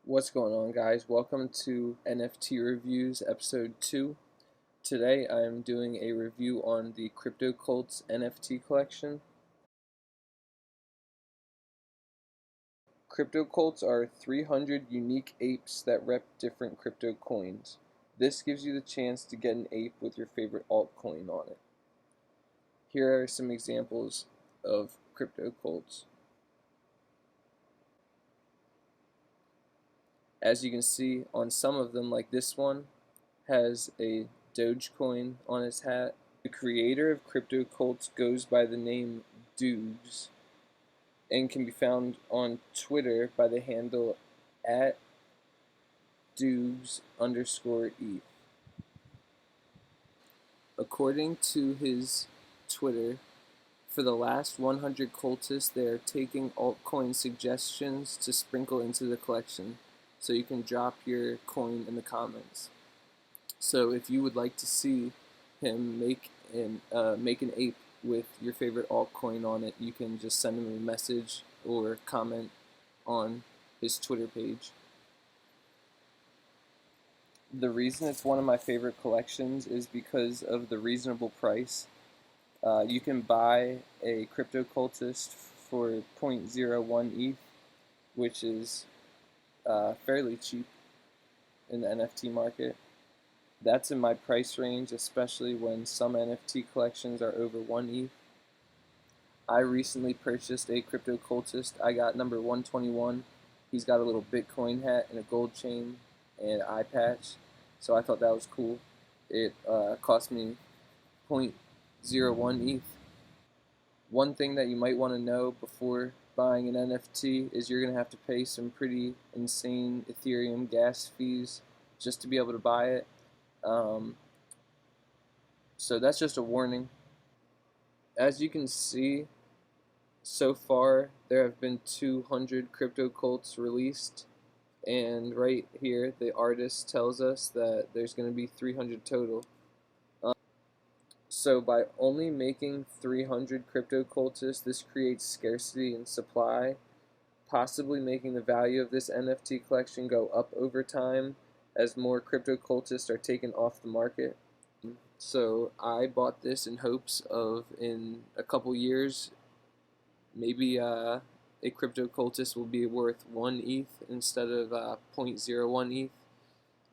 What's going on, guys? Welcome to NFT Reviews episode 2. Today I am doing a review on the Cryptocults NFT collection. Cryptocults are 300 unique apes that rep different crypto coins. This gives you the chance to get an ape with your favorite altcoin on it. Here are some examples of Cryptocults. As you can see on some of them, like this one, has a Dogecoin on his hat. The creator of Cryptocults goes by the name Doogs and can be found on Twitter by the handle at doogs_eth. According to his Twitter, for the last 100 cultists, they are taking altcoin suggestions to sprinkle into the collection, so you can drop your coin in the comments. So if you would like to see him make an ape with your favorite altcoin on it, you can just send him a message or comment on his Twitter page. The reason it's one of my favorite collections is because of the reasonable price. You can buy a Cryptocultist for 0.01 ETH, which is fairly cheap in the NFT market. That's in my price range, especially when some NFT collections are over 1 ETH. I recently purchased a Cryptocultist. I got number 121. He's got a little Bitcoin hat and a gold chain and an eye patch, so I thought that was cool. It cost me 0.01 ETH. One thing that you might want to know before buying an NFT is you're going to have to pay some pretty insane ethereum gas fees just to be able to buy it. So that's just a warning. As you can see, so far there have been 200 Cryptocults released, and right here the artist tells us that there's going to be 300 total. So by only making 300 Cryptocultists, this creates scarcity in supply, possibly making the value of this NFT collection go up over time as more Cryptocultists are taken off the market. So I bought this in hopes of, in a couple years, maybe a Cryptocultist will be worth 1 ETH instead of 0.01 ETH.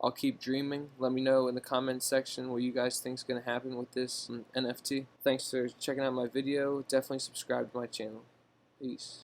I'll keep dreaming. Let me know in the comments section what you guys think is going to happen with this NFT. Thanks for checking out my video. Definitely subscribe to my channel. Peace.